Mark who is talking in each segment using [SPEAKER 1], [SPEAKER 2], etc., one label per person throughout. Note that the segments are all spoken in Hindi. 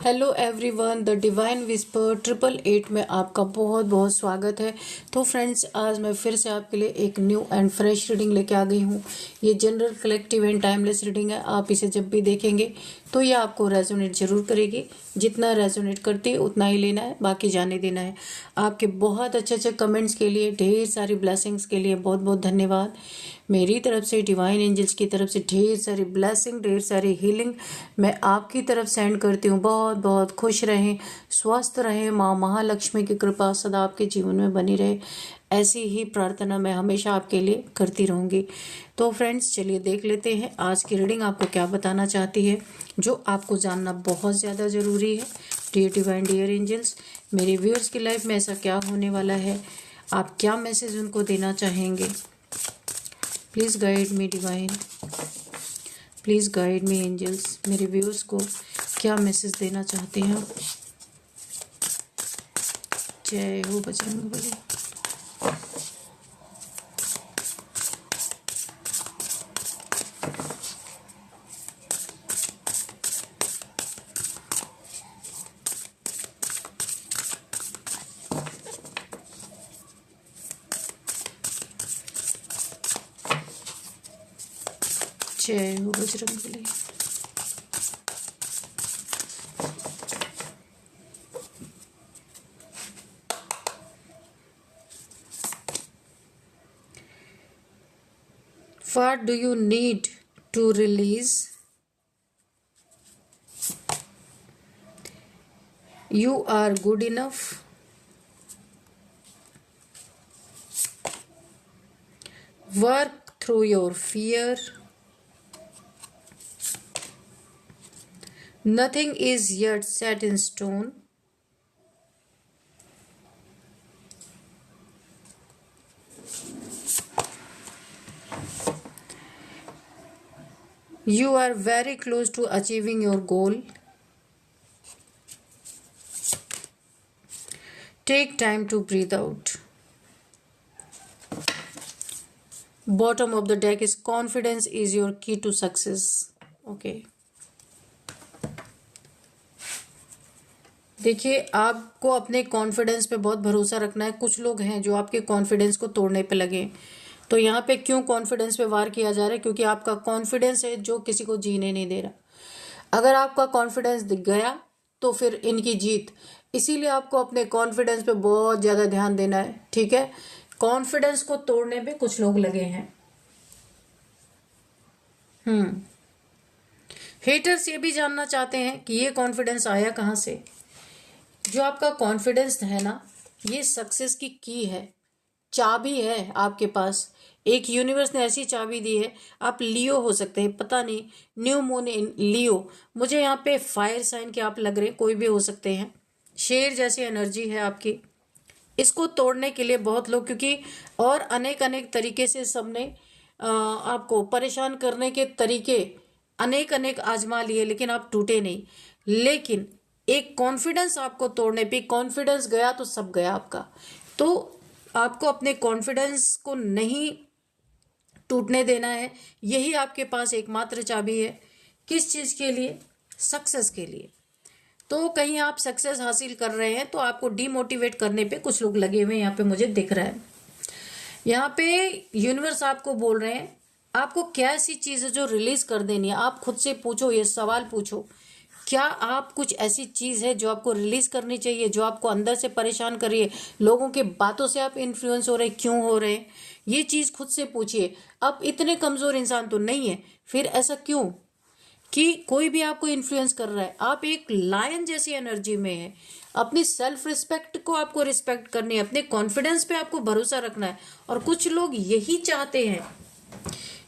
[SPEAKER 1] Hello everyone, the divine whisper 888 में आपका बहुत बहुत स्वागत है। तो फ्रेंड्स, आज मैं फिर से आपके लिए एक न्यू एंड फ्रेश रीडिंग लेके आ गई हूँ। ये general, collective and timeless reading है। आप इसे जब भी देखेंगे तो ये आपको रेजोनेट जरूर करेगी। जितना रेजोनेट करती है उतना ही लेना है, बाकी जाने देना है। आपके बहुत अच्छे अच्छे कमेंट्स के लिए, ढेर सारी ब्लेसिंग्स के लिए बहुत बहुत धन्यवाद। मेरी तरफ से, डिवाइन एंजल्स की तरफ से ढेर सारी ब्लेसिंग, ढेर सारी हीलिंग मैं आपकी तरफ सेंड करती हूँ। बहुत बहुत खुश रहें, स्वस्थ रहें, माँ महालक्ष्मी की कृपा सदा आपके जीवन में बनी रहे। ऐसी ही प्रार्थना मैं हमेशा आपके लिए करती रहूँगी। तो फ्रेंड्स, चलिए देख लेते हैं आज की रीडिंग आपको क्या बताना चाहती है, जो आपको जानना बहुत ज़्यादा ज़रूरी है। डियर डिवाइन, डियर एंजल्स, मेरे व्यूअर्स की लाइफ में ऐसा क्या होने वाला है, आप क्या मैसेज उनको देना चाहेंगे। Please guide me divine, please guide me angels. मेरे व्यूअर्स को क्या मैसेज देना चाहते हैं आप। जय हो बजरंगबली। जय हो Bajrangbali. What do you need to release? You are good enough. Work through your fear. Nothing is yet set in stone. You are very close to achieving your goal. Take time to breathe out. Bottom of the deck is confidence is your key to success. Okay. देखिए, आपको अपने कॉन्फिडेंस पे बहुत भरोसा रखना है। कुछ लोग हैं जो आपके कॉन्फिडेंस को तोड़ने पे लगे। तो यहाँ पे क्यों कॉन्फिडेंस पे वार किया जा रहा है? क्योंकि आपका कॉन्फिडेंस है जो किसी को जीने नहीं दे रहा। अगर आपका कॉन्फिडेंस दिख गया तो फिर इनकी जीत। इसीलिए आपको अपने कॉन्फिडेंस पे बहुत ज़्यादा ध्यान देना है, ठीक है। कॉन्फिडेंस को तोड़ने पे कुछ लोग लगे हैं। हेटर्स ये भी जानना चाहते हैं कि ये कॉन्फिडेंस आया कहाँ से। जो आपका कॉन्फिडेंस है ना, ये सक्सेस की है, चाबी है आपके पास। एक यूनिवर्स ने ऐसी चाबी दी है। आप लियो हो सकते हैं, पता नहीं, न्यू मून इन लियो। मुझे यहाँ पे फायर साइन के आप लग रहे हैं, कोई भी हो सकते हैं। शेर जैसी एनर्जी है आपकी। इसको तोड़ने के लिए बहुत लोग, क्योंकि और अनेक अनेक तरीके से सबने आपको परेशान करने के तरीके अनेक अनेक आजमा लिए, लेकिन आप टूटे नहीं। लेकिन एक कॉन्फिडेंस आपको तोड़ने पे, कॉन्फिडेंस गया तो सब गया आपका। तो आपको अपने कॉन्फिडेंस को नहीं टूटने देना है। यही आपके पास एकमात्र चाबी है। किस चीज के लिए? सक्सेस के लिए। तो कहीं आप सक्सेस हासिल कर रहे हैं तो आपको डीमोटिवेट करने पे कुछ लोग लगे हुए हैं, यहाँ पे मुझे दिख रहा है। यहाँ पे यूनिवर्स आपको बोल रहे हैं, आपको क्या ऐसी चीज है जो रिलीज कर देनी है। आप खुद से पूछो, ये सवाल पूछो, क्या आप कुछ ऐसी चीज है जो आपको रिलीज करनी चाहिए, जो आपको अंदर से परेशान कर रही है। लोगों के बातों से आप इन्फ्लुएंस हो रहे हैं, क्यों हो रहे हैं, ये चीज खुद से पूछिए। आप इतने कमजोर इंसान तो नहीं है, फिर ऐसा क्यों कि कोई भी आपको इन्फ्लुएंस कर रहा है। आप एक लायन जैसी एनर्जी में है। अपनी सेल्फ रिस्पेक्ट को आपको रिस्पेक्ट करनी है, अपने कॉन्फिडेंस पे आपको भरोसा रखना है। और कुछ लोग यही चाहते हैं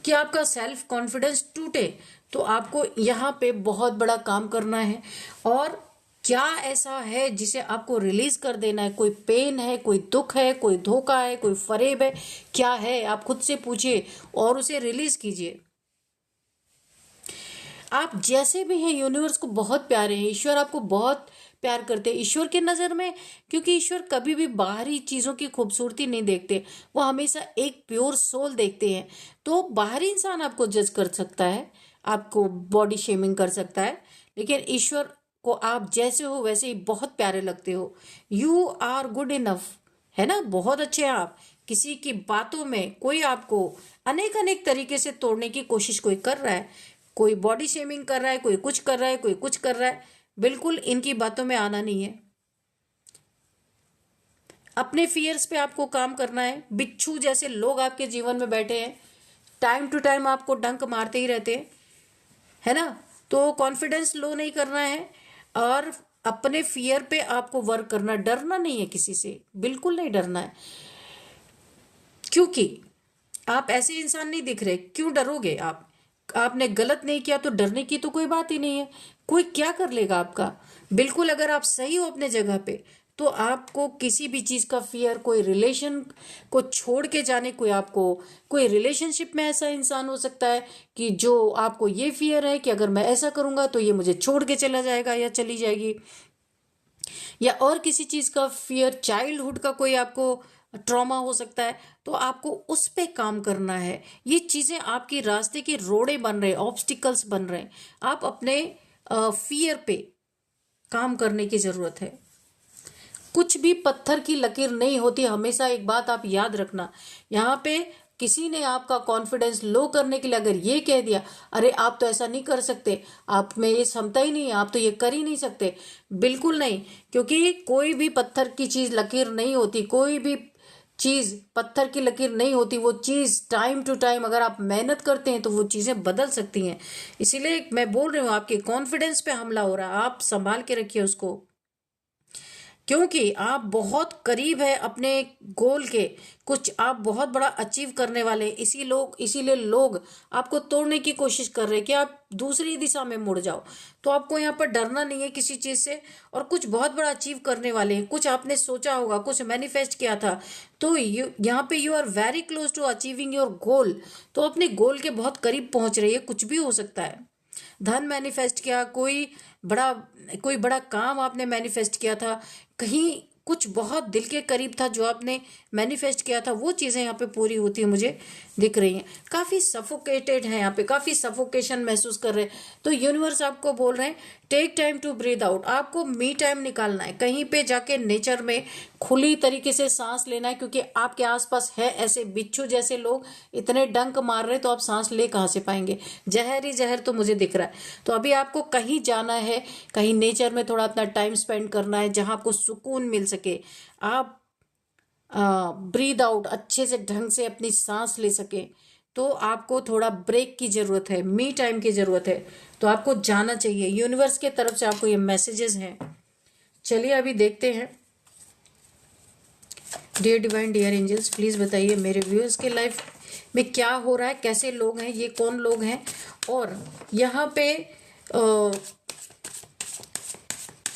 [SPEAKER 1] कि आपका सेल्फ कॉन्फिडेंस टूटे। तो आपको यहाँ पे बहुत बड़ा काम करना है। और क्या ऐसा है जिसे आपको रिलीज कर देना है? कोई पेन है, कोई दुख है, कोई धोखा है, कोई फरेब है, क्या है? आप खुद से पूछिए और उसे रिलीज कीजिए। आप जैसे भी हैं, यूनिवर्स को बहुत प्यारे हैं। ईश्वर आपको बहुत प्यार करते हैं। ईश्वर की नज़र में, क्योंकि ईश्वर कभी भी बाहरी चीज़ों की खूबसूरती नहीं देखते, वो हमेशा एक प्योर सोल देखते हैं। तो बाहरी इंसान आपको जज कर सकता है, आपको बॉडी शेमिंग कर सकता है, लेकिन ईश्वर को आप जैसे हो वैसे ही बहुत प्यारे लगते हो। यू आर गुड इनफ, है ना, बहुत अच्छे हैं आप। किसी की बातों में कोई आपको अनेक अनेक तरीके से तोड़ने की कोशिश कोई कर रहा है, कोई बॉडी शेमिंग कर रहा है, कोई कुछ कर रहा है, कोई कुछ कर रहा है, बिल्कुल इनकी बातों में आना नहीं है। अपने फियर्स पे आपको काम करना है। बिच्छू जैसे लोग आपके जीवन में बैठे हैं, टाइम टू टाइम आपको डंक मारते ही रहते हैं, है ना। तो कॉन्फिडेंस लो नहीं करना है और अपने फियर पे आपको वर्क करना, डरना नहीं है किसी से, बिल्कुल नहीं डरना है। क्योंकि आप ऐसे इंसान नहीं दिख रहे, क्यों डरोगे आप? आपने गलत नहीं किया तो डरने की तो कोई बात ही नहीं है। कोई क्या कर लेगा आपका? बिल्कुल अगर आप सही हो अपने जगह पे तो आपको किसी भी चीज का फियर, कोई रिलेशन को छोड़ के जाने, कोई आपको कोई रिलेशनशिप में ऐसा इंसान हो सकता है कि जो आपको ये फियर है कि अगर मैं ऐसा करूंगा तो ये मुझे छोड़ के चला जाएगा या चली जाएगी, या और किसी चीज का फियर, चाइल्डहुड का कोई आपको ट्रॉमा हो सकता है, तो आपको उस पे काम करना है। ये चीजें आपकी रास्ते के रोड़े बन रहे, ऑब्स्टिकल्स बन रहे हैं, आप अपने फियर पे काम करने की जरूरत है। कुछ भी पत्थर की लकीर नहीं होती, हमेशा एक बात आप याद रखना। यहाँ पे किसी ने आपका कॉन्फिडेंस लो करने के लिए अगर ये कह दिया, अरे आप तो ऐसा नहीं कर सकते, आप में ये क्षमता ही नहीं है, आप तो ये कर ही नहीं सकते, बिल्कुल नहीं। क्योंकि कोई भी पत्थर की चीज लकीर नहीं होती, कोई भी चीज पत्थर की लकीर नहीं होती। वो चीज टाइम टू टाइम अगर आप मेहनत करते हैं तो वो चीजें बदल सकती हैं। इसीलिए मैं बोल रही हूँ, आपके कॉन्फिडेंस पे हमला हो रहा है, आप संभाल के रखिए उसको, क्योंकि आप बहुत करीब है अपने गोल के। कुछ आप बहुत बड़ा अचीव करने वाले, इसीलिए लोग आपको तोड़ने की कोशिश कर रहे हैं कि आप दूसरी दिशा में मुड़ जाओ। तो आपको यहाँ पर डरना नहीं है किसी चीज से, और कुछ बहुत बड़ा अचीव करने वाले हैं। कुछ आपने सोचा होगा, कुछ मैनिफेस्ट किया था, तो यहाँ पे you are very close to achieving your goal. तो अपने गोल के बहुत करीब पहुंच रही है, कुछ भी हो सकता है। धन मैनिफेस्ट किया, कोई बड़ा काम आपने मैनिफेस्ट किया था, कहीं कुछ बहुत दिल के करीब था जो आपने मैनिफेस्ट किया था, वो चीजें यहाँ पे पूरी होती है मुझे दिख रही हैं। काफी सफोकेटेड है यहाँ पे, काफी सफोकेशन महसूस कर रहे हैं। तो यूनिवर्स आपको बोल रहे हैं take time to breathe out, आपको मी टाइम निकालना है, कहीं पे जाके नेचर में खुली तरीके से सांस लेना है। क्योंकि आपके आसपास है ऐसे बिच्छू जैसे लोग, इतने डंक मार रहे, तो आप सांस ले कहाँ से पाएंगे? जहर ही जहर तो मुझे दिख रहा है। तो अभी आपको कहीं जाना है, कहीं नेचर में थोड़ा अपना टाइम स्पेंड करना है जहां आपको सुकून मिल सके, आप ब्रीद आउट अच्छे से ढंग से अपनी सांस ले सके। तो आपको थोड़ा ब्रेक की जरूरत है, मी टाइम की जरूरत है, तो आपको जाना चाहिए। यूनिवर्स के तरफ से आपको ये मैसेजेस हैं। चलिए अभी देखते हैं। Dear divine, dear angels, please बताइए मेरे व्यूअर्स के लाइफ में क्या हो रहा है, कैसे लोग हैं, ये कौन लोग हैं, और यहाँ पे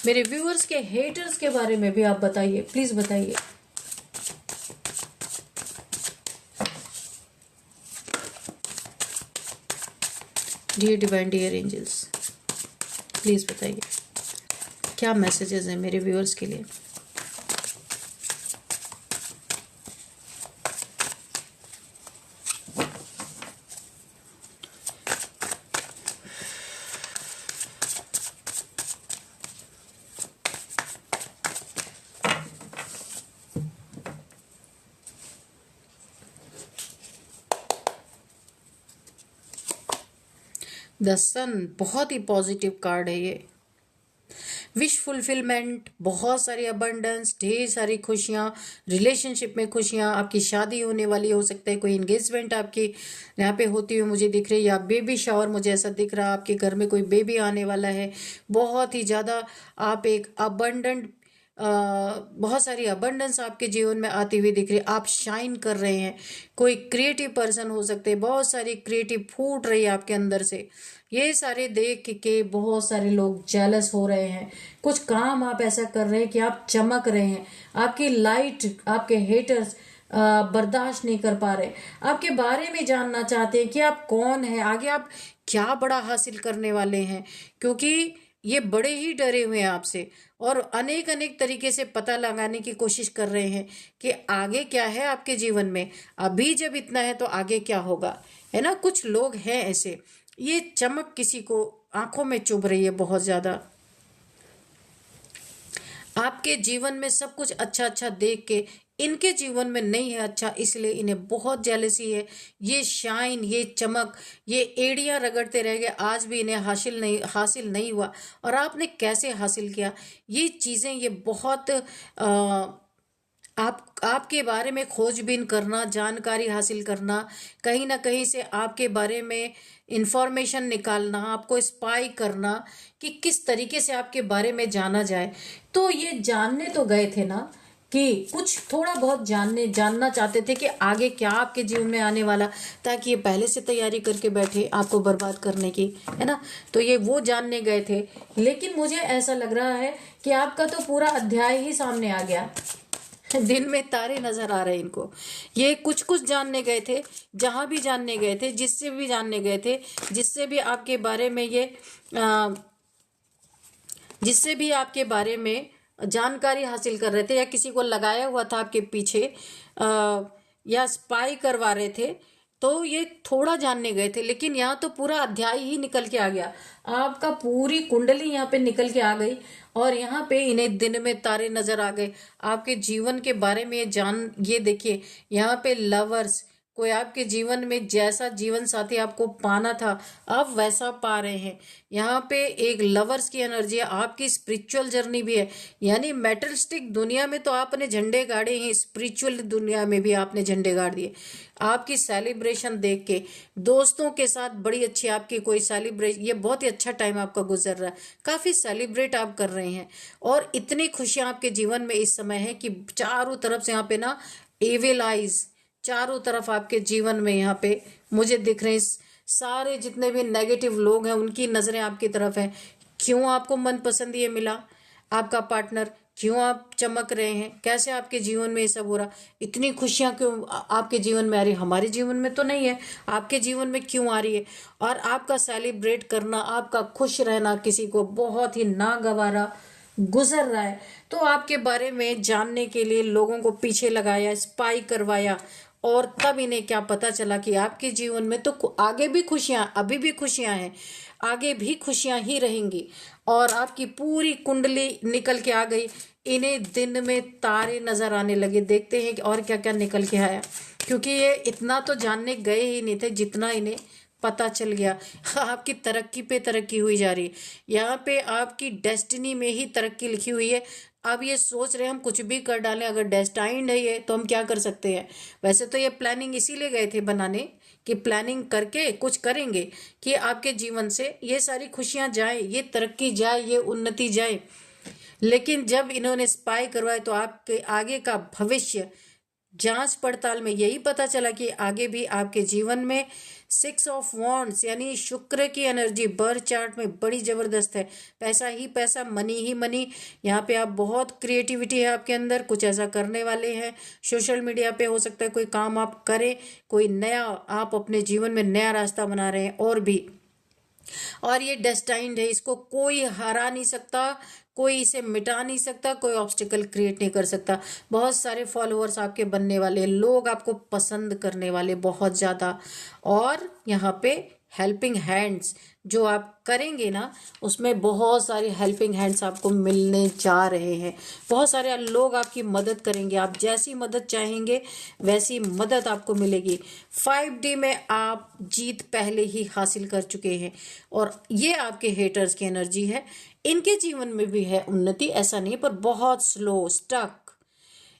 [SPEAKER 1] मेरे व्यूअर्स के हेटर्स के बारे में भी आप बताइए, प्लीज बताइए। Dear divine, dear angels, please बताइए क्या मैसेजेस हैं मेरे व्यूअर्स के लिए। द सन बहुत ही पॉजिटिव कार्ड है ये। विश फुलफिलमेंट, बहुत सारी अबंडेंस, ढेर सारी खुशियां, रिलेशनशिप में खुशियां, आपकी शादी होने वाली हो सकता है, कोई एंगेजमेंट आपकी यहाँ पे होती हुई मुझे दिख रही है, या बेबी शावर मुझे ऐसा दिख रहा है, आपके घर में कोई बेबी आने वाला है। बहुत ही ज्यादा आप एक अबंडेंट, बहुत सारी अबंडेंस आपके जीवन में आती हुई दिख रही है। आप शाइन कर रहे हैं, कोई क्रिएटिव पर्सन हो सकते हैं, बहुत सारी क्रिएटिव फूट रही है आपके अंदर से। ये सारे देख के बहुत सारे लोग जेलस हो रहे हैं। कुछ काम आप ऐसा कर रहे हैं कि आप चमक रहे हैं, आपकी लाइट आपके हेटर्स बर्दाश्त नहीं कर पा रहे, आपके बारे में जानना चाहते हैं कि आप कौन हैं, आगे आप क्या बड़ा हासिल करने वाले हैं। क्योंकि ये बड़े ही डरे हुए हैं आपसे, और अनेक अनेक तरीके से पता लगाने की कोशिश कर रहे हैं कि आगे क्या है आपके जीवन में। अभी जब इतना है तो आगे क्या होगा, है ना। कुछ लोग हैं ऐसे, ये चमक किसी को आंखों में चुभ रही है बहुत ज्यादा। आपके जीवन में सब कुछ अच्छा अच्छा देख के इनके जीवन में नहीं है अच्छा, इसलिए इन्हें बहुत जेलसी है। ये शाइन, ये चमक, ये एड़ियां रगड़ते रह गए, आज भी इन्हें हासिल नहीं हुआ। और आपने कैसे हासिल किया ये चीजें, ये बहुत आपके बारे में खोजबीन करना, जानकारी हासिल करना, कहीं ना कहीं से आपके बारे में इंफॉर्मेशन निकालना, आपको स्पाई करना कि किस तरीके से आपके बारे में जाना जाए। तो ये जानने तो गए थे ना, कि कुछ थोड़ा बहुत जानना चाहते थे कि आगे क्या आपके जीवन में आने वाला, ताकि ये पहले से तैयारी करके बैठे आपको बर्बाद करने की, है ना। तो ये वो जानने गए थे। लेकिन मुझे ऐसा लग रहा है कि आपका तो पूरा अध्याय ही सामने आ गया। दिन में तारे नजर आ रहे हैं इनको। ये कुछ कुछ जानने गए थे, जहां भी जानने गए थे, जिससे भी जानने गए थे, जिससे भी आपके बारे में जिससे भी आपके बारे में जानकारी हासिल कर रहे थे, या किसी को लगाया हुआ था आपके पीछे, या स्पाई करवा रहे थे, तो ये थोड़ा जानने गए थे। लेकिन यहाँ तो पूरा अध्याय ही निकल के आ गया, आपका पूरी कुंडली यहाँ पे निकल के आ गई। और यहाँ पे इन्हें दिन में तारे नजर आ गए, आपके जीवन के बारे में ये देखिए, यहाँ पे लवर्स, कोई आपके जीवन में जैसा जीवन साथी आपको पाना था, आप वैसा पा रहे हैं। यहाँ पे एक लवर्स की एनर्जी है, आपकी स्पिरिचुअल जर्नी भी है। यानी मेटलिस्टिक दुनिया में तो आपने झंडे गाड़े हैं, स्पिरिचुअल दुनिया में भी आपने झंडे गाड़ दिए। आपकी सेलिब्रेशन देख के, दोस्तों के साथ बड़ी अच्छी आपकी कोई सेलिब्रेशन, ये बहुत ही अच्छा टाइम आपका गुजर रहा है, काफी सेलिब्रेट आप कर रहे हैं। और इतनी खुशियां आपके जीवन में इस समय है कि चारों तरफ से यहाँ पे ना एविल आइज, चारों तरफ आपके जीवन में यहाँ पे मुझे दिख रहे हैं। सारे जितने भी नेगेटिव लोग हैं उनकी नजरें आपकी तरफ हैं। क्यों आपको मनपसंद ये मिला, आपका पार्टनर, क्यों आप चमक रहे हैं, कैसे आपके जीवन में ये सब हो रहा, इतनी खुशियां क्यों आपके जीवन में आ रही, हमारे जीवन में तो नहीं है, आपके जीवन में क्यों आ रही है। और आपका सेलिब्रेट करना, आपका खुश रहना किसी को बहुत ही नागवारा गुजर रहा है। तो आपके बारे में जानने के लिए लोगों को पीछे लगाया, स्पाई करवाया, और तब इन्हें क्या पता चला कि आपके जीवन में तो आगे भी खुशियां, अभी भी खुशियां हैं, आगे भी खुशियां ही रहेंगी। और आपकी पूरी कुंडली निकल के आ गई, इन्हें दिन में तारे नजर आने लगे। देखते हैं कि और क्या क्या निकल के आया, क्योंकि ये इतना तो जानने गए ही नहीं थे जितना इन्हें पता चल गया। आपकी तरक्की पे तरक्की हुई जा रही है, यहाँ पे आपकी डेस्टिनी में ही तरक्की लिखी हुई है। अब ये सोच रहे हम कुछ भी कर डालें, अगर डेस्टाइंड है ये तो हम क्या कर सकते हैं। वैसे तो ये प्लानिंग इसीलिए गए थे बनाने, कि प्लानिंग करके कुछ करेंगे कि आपके जीवन से ये सारी खुशियां जाए, ये तरक्की जाए, ये उन्नति जाए। लेकिन जब इन्होंने स्पाई करवाए तो आपके आगे का भविष्य जांच पड़ताल में यही पता चला कि आगे भी आपके जीवन में 6 ऑफ वॉन्ड्स यानी शुक्र की एनर्जी बर्थ चार्ट में बड़ी जबरदस्त है। पैसा ही पैसा, मनी ही मनी। यहाँ पे आप बहुत क्रिएटिविटी है आपके अंदर, कुछ ऐसा करने वाले हैं। सोशल मीडिया पे हो सकता है कोई काम आप करें, कोई नया आप अपने जीवन में नया रास्ता बना रहे हैं। और ये डेस्टाइंड है, इसको कोई हरा नहीं सकता, कोई इसे मिटा नहीं सकता, कोई ऑब्स्टिकल क्रिएट नहीं कर सकता। बहुत सारे फॉलोअर्स आपके बनने वाले, लोग आपको पसंद करने वाले बहुत ज्यादा। और यहाँ पे हेल्पिंग हैंड्स जो आप करेंगे ना, उसमें बहुत सारे हेल्पिंग हैंड्स आपको मिलने जा रहे हैं। बहुत सारे लोग आपकी मदद करेंगे, आप जैसी मदद चाहेंगे वैसी मदद आपको मिलेगी। 5D में आप जीत पहले ही हासिल कर चुके हैं। और ये आपके हेटर्स की एनर्जी है, इनके जीवन में भी है उन्नति, ऐसा नहीं, पर बहुत स्लो, स्टक।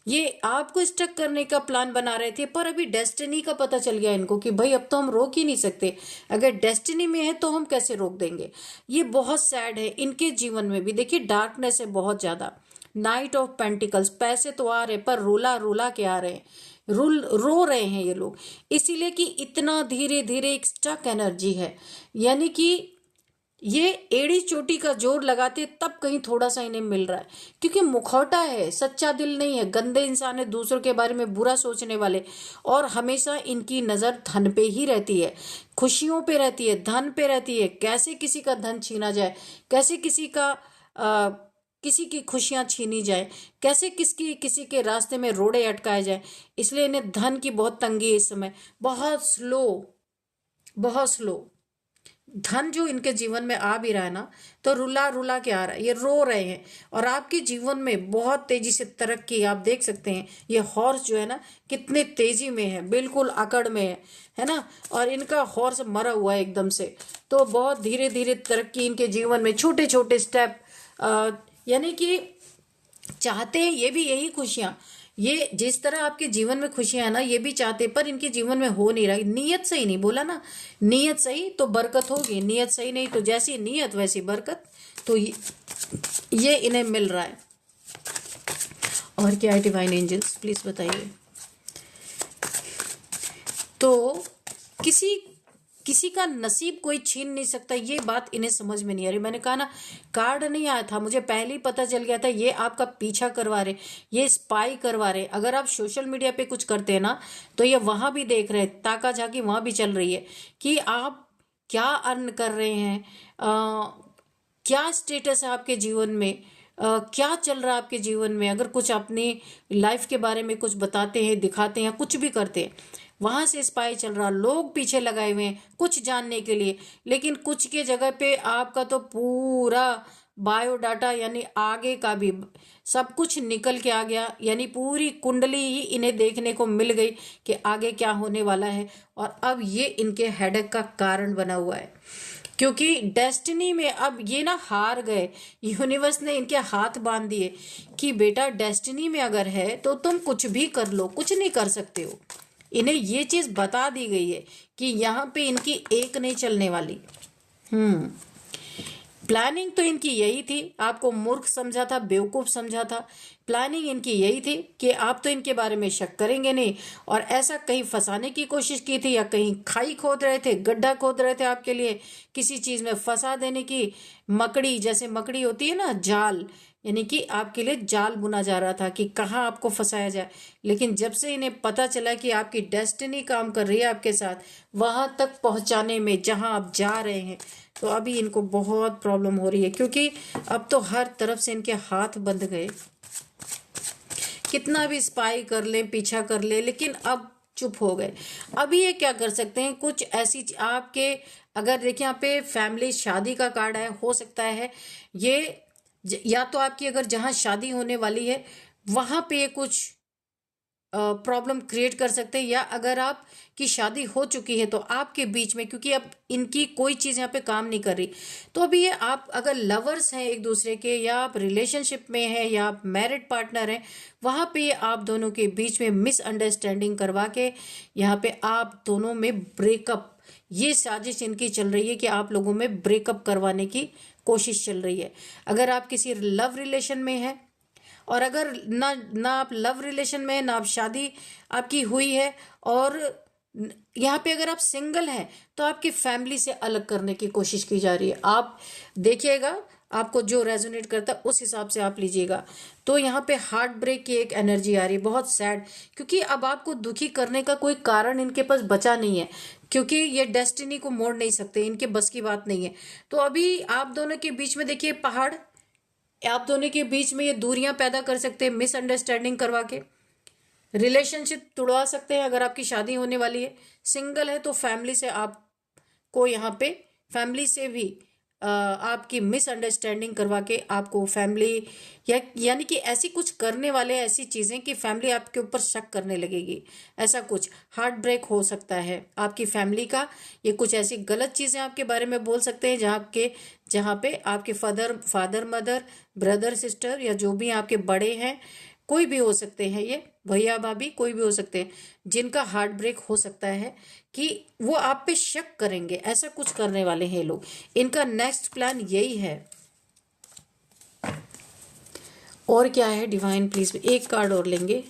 [SPEAKER 1] ये आपको स्टक करने का प्लान बना रहे थे, पर अभी डेस्टिनी का पता चल गया इनको कि भाई अब तो हम रोक ही नहीं सकते। अगर डेस्टिनी में है तो हम कैसे रोक देंगे। ये बहुत सैड है, इनके जीवन में भी देखिए डार्कनेस है बहुत ज्यादा। नाइट ऑफ पेंटिकल्स, पैसे तो आ रहे पर रुला रुला के आ रहे हैं, रो रहे हैं ये लोग, इसीलिए कि इतना धीरे धीरे एक स्टक एनर्जी है। यानी कि ये एड़ी चोटी का जोर लगाते तब कहीं थोड़ा सा इन्हें मिल रहा है, क्योंकि मुखौटा है, सच्चा दिल नहीं है, गंदे इंसान है, दूसरों के बारे में बुरा सोचने वाले। और हमेशा इनकी नजर धन पे ही रहती है, खुशियों पे रहती है, धन पे रहती है। कैसे किसी का धन छीना जाए, कैसे किसी की खुशियां छीनी जाए, कैसे किसी के रास्ते में रोड़े अटकाए जाए। इसलिए इन्हें धन की बहुत तंगी है इस समय, बहुत स्लो, बहुत स्लो। धन जो इनके जीवन में आ भी रहा है ना, तो रुला रुला के आ रहा है, ये रो रहे हैं। और आपके जीवन में बहुत तेजी से तरक्की आप देख सकते हैं। ये हॉर्स जो है ना, कितने तेजी में है, बिल्कुल अकड़ में है ना। और इनका हॉर्स मरा हुआ है एकदम से। तो बहुत धीरे धीरे तरक्की इनके जीवन में, छोटे छोटे स्टेप, यानी कि चाहते हैं ये भी यही खुशियां। ये जिस तरह आपके जीवन में खुशियां है ना, ये भी चाहते, पर इनके जीवन में हो नहीं रहा। नीयत सही नहीं, बोला ना, नीयत सही तो बरकत होगी, नीयत सही नहीं तो जैसी नीयत वैसी बरकत। तो ये इन्हें मिल रहा है। और क्या है डिवाइन एंजल्स, प्लीज बताइए। तो किसी का नसीब कोई छीन नहीं सकता, ये बात इन्हें समझ में नहीं आ रही। मैंने कहा ना, कार्ड नहीं आया था, मुझे पहले ही पता चल गया था ये आपका पीछा करवा रहे, ये स्पाई करवा रहे। अगर आप सोशल मीडिया पे कुछ करते हैं ना, तो ये वहां भी देख रहे हैं, ताका झाकी वहां भी चल रही है कि आप क्या अर्न कर रहे हैं, क्या स्टेटस है आपके जीवन में, क्या चल रहा है आपके जीवन में। अगर कुछ अपनी लाइफ के बारे में कुछ बताते हैं, दिखाते हैं, कुछ भी करते हैं, वहां से स्पाई चल रहा, लोग पीछे लगाए हुए हैं कुछ जानने के लिए। लेकिन कुछ के जगह पे आपका तो पूरा बायोडाटा, यानी आगे का भी सब कुछ निकल के आ गया, यानी पूरी कुंडली ही इन्हें देखने को मिल गई कि आगे क्या होने वाला है। और अब ये इनके हेडेक का कारण बना हुआ है, क्योंकि डेस्टिनी में अब ये ना हार गए। यूनिवर्स ने इनके हाथ बांध दिए कि बेटा डेस्टिनी में अगर है तो तुम कुछ भी कर लो, कुछ नहीं कर सकते हो। इन्हें ये चीज बता दी गई है कि यहाँ पे इनकी एक नहीं चलने वाली। प्लानिंग तो इनकी यही थी, आपको मूर्ख समझा था, बेवकूफ समझा था। प्लानिंग इनकी यही थी कि आप तो इनके बारे में शक करेंगे नहीं, और ऐसा कहीं फंसाने की कोशिश की थी, या कहीं खाई खोद रहे थे, गड्ढा खोद रहे थे आपके लिए, किसी चीज में फंसा देने की मकड़ी, जैसे मकड़ी होती है ना, जाल, यानी कि आपके लिए जाल बुना जा रहा था कि कहाँ आपको फंसाया जाए। लेकिन जब से इन्हें पता चला कि आपकी डेस्टिनी काम कर रही है आपके साथ, वहां तक पहुंचाने में जहां आप जा रहे हैं, तो अभी इनको बहुत प्रॉब्लम हो रही है, क्योंकि अब तो हर तरफ से इनके हाथ बंध गए। कितना भी स्पाई कर ले, पीछा कर ले, लेकिन अब चुप हो गए। अभी ये क्या कर सकते हैं, कुछ ऐसी आपके, अगर देखिए यहाँ पे फैमिली शादी का कार्ड है, हो सकता है ये या तो आपकी अगर जहां शादी होने वाली है वहां पे ये कुछ प्रॉब्लम क्रिएट कर सकते हैं, या अगर आप की शादी हो चुकी है तो आपके बीच में, क्योंकि अब इनकी कोई चीज यहाँ पे काम नहीं कर रही। तो अभी ये आप अगर लवर्स हैं एक दूसरे के, या आप रिलेशनशिप में हैं, या आप मैरिड पार्टनर हैं, वहां पे ये आप दोनों के बीच में मिसअंडरस्टैंडिंग करवा के यहाँ पे आप दोनों में ब्रेकअप, ये साजिश इनकी चल रही है कि आप लोगों में ब्रेकअप करवाने की कोशिश चल रही है। अगर आप किसी लव रिलेशन में हैं, और अगर ना ना आप लव रिलेशन में, ना आप शादी आपकी हुई है, और यहाँ पे अगर आप सिंगल हैं, तो आपकी फैमिली से अलग करने की कोशिश की जा रही है। आप देखिएगा, आपको जो रेजोनेट करता है उस हिसाब से आप लीजिएगा। तो यहाँ पे हार्ट ब्रेक की एक एनर्जी आ रही है, बहुत सैड, क्योंकि अब आपको दुखी करने का कोई कारण इनके पास बचा नहीं है, क्योंकि ये डेस्टिनी को मोड़ नहीं सकते, इनके बस की बात नहीं है। तो अभी आप दोनों के बीच में देखिए पहाड़, आप दोनों के बीच में ये दूरियां पैदा कर सकते हैं, मिसअंडरस्टैंडिंग करवा के रिलेशनशिप तुड़वा सकते हैं। अगर आपकी शादी होने वाली है, सिंगल है तो फैमिली से आपको यहाँ पे फैमिली से भी आपकी मिसअंडरस्टैंडिंग करवा के आपको फैमिली, यानी कि ऐसी कुछ करने वाले, ऐसी चीजें कि फैमिली आपके ऊपर शक करने लगेगी। ऐसा कुछ हार्ट ब्रेक हो सकता है आपकी फैमिली का। ये कुछ ऐसी गलत चीजें आपके बारे में बोल सकते हैं जहाँ पे आपके फादर मदर, ब्रदर सिस्टर, या जो भी आपके बड़े हैं, कोई भी हो सकते हैं, ये भैया भाभी कोई भी हो सकते हैं, जिनका हार्ट ब्रेक हो सकता है कि वो आप पे शक करेंगे। ऐसा कुछ करने वाले हैं लोग। इनका नेक्स्ट प्लान यही है। और क्या है डिवाइन, प्लीज एक कार्ड और लेंगे।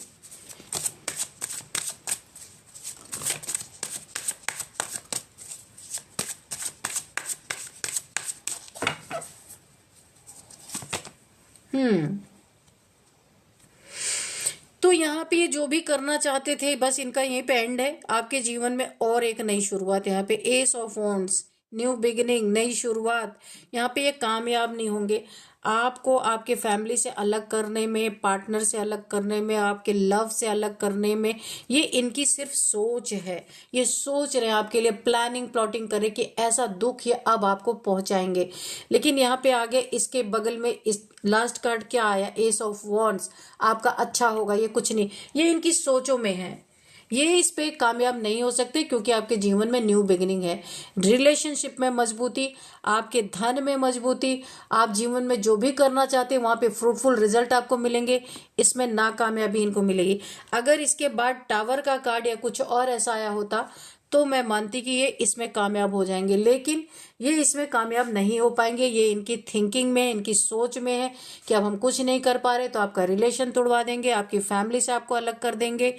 [SPEAKER 1] तो यहाँ पे ये जो भी करना चाहते थे, बस इनका यहीं पे एंड है। आपके जीवन में और एक नई शुरुआत। यहाँ पे S of wands, new beginning, नई शुरुआत। यहाँ पे ये कामयाब नहीं होंगे। आपको आपके फैमिली से अलग करने में, पार्टनर से अलग करने में, आपके लव से अलग करने में, ये इनकी सिर्फ सोच है। ये सोच रहे हैं आपके लिए, प्लानिंग प्लॉटिंग करे कि ऐसा दुख ये अब आपको पहुंचाएंगे। लेकिन यहाँ पे आगे इसके बगल में इस लास्ट कार्ड क्या आया, एस ऑफ वॉन्ड्स। आपका अच्छा होगा, ये कुछ नहीं, ये इनकी सोचों में है। ये इस पे कामयाब नहीं हो सकते क्योंकि आपके जीवन में न्यू बिगिनिंग है। रिलेशनशिप में मजबूती, आपके धन में मजबूती, आप जीवन में जो भी करना चाहते हैं वहां पे फ्रूटफुल रिजल्ट आपको मिलेंगे। इसमें नाकामयाबी इनको मिलेगी। अगर इसके बाद टावर का कार्ड या कुछ और ऐसा आया होता तो मैं मानती कि ये इसमें कामयाब हो जाएंगे, लेकिन ये इसमें कामयाब नहीं हो पाएंगे। ये इनकी थिंकिंग में, इनकी सोच में है कि अब हम कुछ नहीं कर पा रहे तो आपका रिलेशन तोड़वा देंगे, आपकी फैमिली से आपको अलग कर देंगे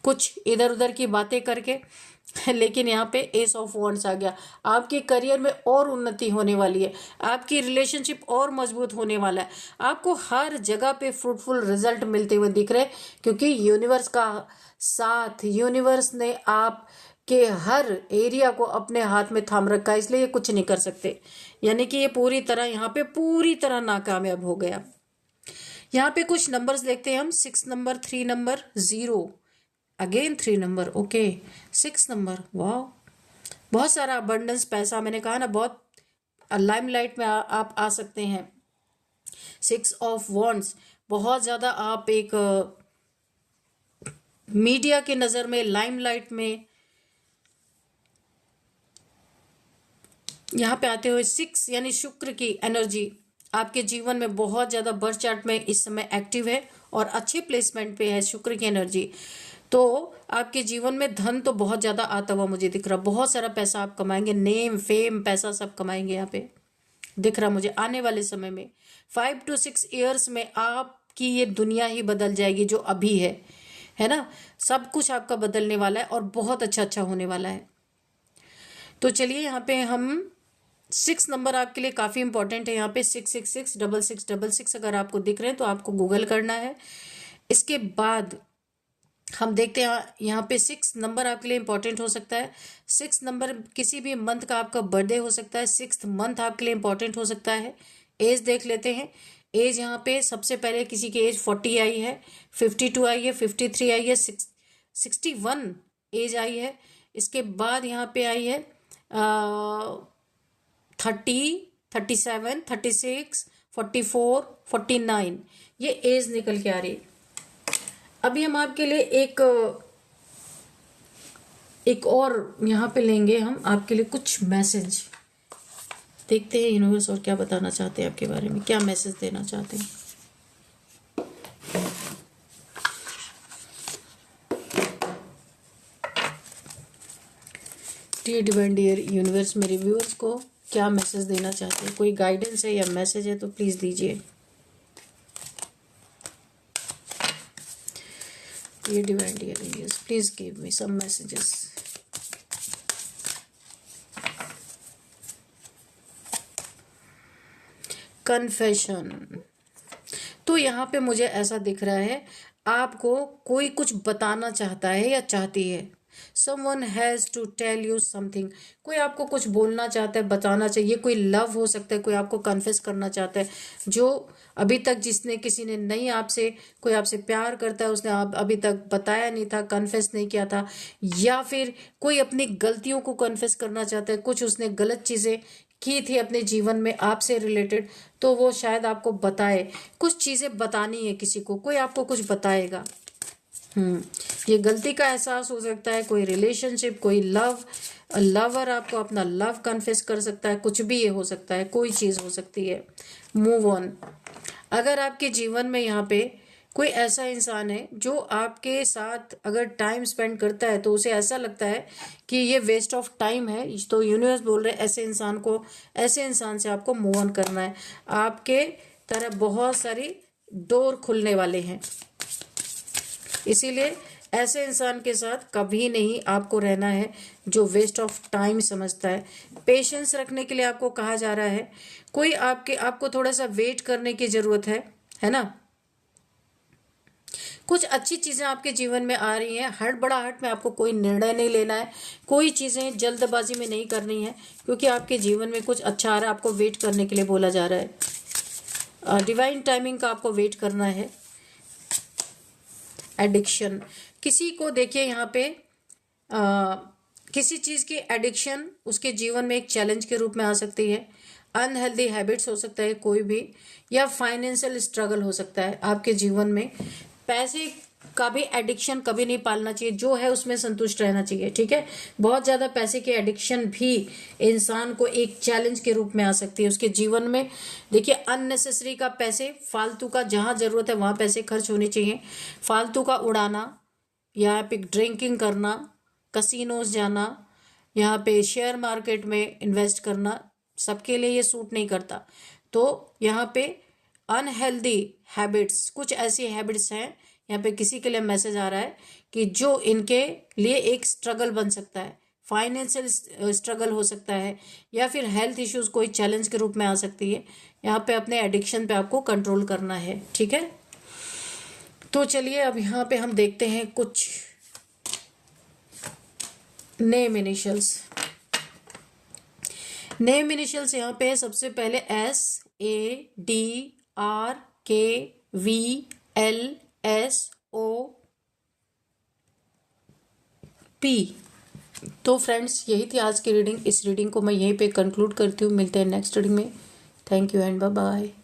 [SPEAKER 1] कुछ इधर उधर की बातें करके। लेकिन यहाँ पे एस ऑफ वॉन्ड्स आ गया। आपके करियर में और उन्नति होने वाली है, आपकी रिलेशनशिप और मजबूत होने वाला है, आपको हर जगह पे फ्रूटफुल रिजल्ट मिलते हुए दिख रहे, क्योंकि यूनिवर्स का साथ, यूनिवर्स ने आप के हर एरिया को अपने हाथ में थाम रखा है, इसलिए ये कुछ नहीं कर सकते। यानी कि ये पूरी तरह यहाँ पे पूरी तरह नाकामयाब हो गया। यहाँ पे कुछ नंबर्स देखते हैं हम। 6 number, 3 number, 0, again 3 number, okay, 6 number, वाह, बहुत सारा अबंडेंस, पैसा, मैंने कहा ना बहुत लाइमलाइट में आप आ सकते हैं। 6 ऑफ वॉन्ड्स, बहुत ज्यादा आप एक मीडिया की नजर में, लाइमलाइट में यहाँ पे आते हुए 6 यानी शुक्र की एनर्जी आपके जीवन में बहुत ज्यादा बर्थ चार्ट में इस समय एक्टिव है और अच्छे प्लेसमेंट पे है शुक्र की एनर्जी। तो आपके जीवन में धन तो बहुत ज्यादा आता हुआ मुझे दिख रहा, बहुत सारा पैसा आप कमाएंगे, नेम फेम पैसा सब कमाएंगे, यहाँ पे दिख रहा मुझे आने वाले समय में। 5 to 6 ईयर्स में आपकी ये दुनिया ही बदल जाएगी जो अभी है ना। सब कुछ आपका बदलने वाला है और बहुत अच्छा अच्छा होने वाला है। तो चलिए यहाँ पे हम 6 नंबर आपके लिए काफी इंपॉर्टेंट है। यहाँ पे 666 6666 अगर आपको दिख रहे हैं तो आपको गूगल करना है। इसके बाद हम देखते हैं यहाँ पे 6 नंबर आपके लिए इंपॉर्टेंट हो सकता है। 6 नंबर किसी भी मंथ का आपका बर्थडे हो सकता है, 6th मंथ आपके लिए इंपॉर्टेंट हो सकता है। एज देख लेते हैं। एज यहाँ पे सबसे पहले किसी की एज 40 आई है, 52 आई है, 53 आई है, 61 एज आई है। इसके बाद यहाँ पे आई है 30, 37, 36, 44, 49, ये एज निकल के आ रही। अभी हम आपके लिए एक और यहाँ पे लेंगे हम आपके लिए कुछ मैसेज। देखते हैं यूनिवर्स और क्या बताना चाहते हैं आपके बारे में, क्या मैसेज देना चाहते हैं। डियर डिवाइन डियर यूनिवर्स, मेरे व्यूअर्स को क्या मैसेज देना चाहते हैं, कोई गाइडेंस है या मैसेज है तो प्लीज दीजिए। Dear divine dear universe, please give me some messages. Confession, तो यहाँ पे मुझे ऐसा दिख रहा है आपको कोई कुछ बताना चाहता है या चाहती है। Someone has to tell you something, कोई आपको कुछ बोलना चाहता है, बताना चाहिए। कोई लव हो सकता है, कोई आपको कन्फेस करना चाहता है जो अभी तक जिसने किसी ने नहीं आपसे, कोई आपसे प्यार करता है उसने आप अभी तक बताया नहीं था, कन्फेस नहीं किया था, या फिर कोई अपनी गलतियों को कन्फेस करना चाहता है, कुछ उसने गलत चीजें की थी अपने जीवन में आपसे रिलेटेड, तो वो शायद आपको बताए। कुछ चीजें बतानी है किसी को, कोई आपको कुछ बताएगा। ये गलती का एहसास हो सकता है, कोई रिलेशनशिप, कोई लवर आपको अपना लव कन्फेस कर सकता है, कुछ भी ये हो सकता है, कोई चीज हो सकती है। Move on. अगर आपके जीवन में यहाँ पे कोई ऐसा इंसान है जो आपके साथ अगर टाइम स्पेंड करता है तो उसे ऐसा लगता है कि ये वेस्ट ऑफ टाइम है, तो यूनिवर्स बोल रहे हैं ऐसे इंसान से आपको मूव ऑन करना है। आपके तरफ बहुत सारी डोर खुलने वाले हैं, इसीलिए ऐसे इंसान के साथ कभी नहीं आपको रहना है जो वेस्ट ऑफ टाइम समझता है। पेशेंस रखने के लिए आपको कहा जा रहा है। कोई आपको थोड़ा सा वेट करने की जरूरत है ना। कुछ अच्छी चीज़ें आपके जीवन में आ रही हैं। हड़बड़ाहट में आपको कोई निर्णय नहीं लेना है, कोई चीज़ें जल्दबाजी में नहीं करनी है, क्योंकि आपके जीवन में कुछ अच्छा आ रहा है। आपको वेट करने के लिए बोला जा रहा है, डिवाइन टाइमिंग का आपको वेट करना है। एडिक्शन, किसी को देखिए यहाँ पे किसी चीज़ की एडिक्शन उसके जीवन में एक चैलेंज के रूप में आ सकती है। अनहेल्दी हैबिट्स हो सकता है कोई भी, या फाइनेंशियल स्ट्रगल हो सकता है आपके जीवन में। पैसे का भी एडिक्शन कभी नहीं पालना चाहिए, जो है उसमें संतुष्ट रहना चाहिए, ठीक है। बहुत ज़्यादा पैसे की एडिक्शन भी इंसान को एक चैलेंज के रूप में आ सकती है उसके जीवन में। देखिए, अननेसेसरी का पैसे, फालतू का, जहाँ ज़रूरत है वहाँ पैसे खर्च होने चाहिए। फालतू का उड़ाना, यहाँ पे ड्रिंकिंग करना, कसिनोज जाना, यहाँ पे शेयर मार्केट में इन्वेस्ट करना, सबके लिए ये सूट नहीं करता। तो यहाँ पे अनहेल्दी हैबिट्स, कुछ ऐसी हैबिट्स हैं, यहाँ पे किसी के लिए मैसेज आ रहा है कि जो इनके लिए एक स्ट्रगल बन सकता है। फाइनेंशियल स्ट्रगल हो सकता है, या फिर हेल्थ इश्यूज कोई चैलेंज के रूप में आ सकती है। यहाँ पे अपने एडिक्शन पे आपको कंट्रोल करना है, ठीक है। तो चलिए अब यहाँ पे हम देखते हैं कुछ नेम इनिशियल्स। नेम इनिशियल्स यहाँ पे सबसे पहले SADRKVLSOP। तो फ्रेंड्स, यही थी आज की रीडिंग। इस रीडिंग को मैं यहीं पे कंक्लूड करती हूँ। मिलते हैं नेक्स्ट रीडिंग में। Thank you and bye bye.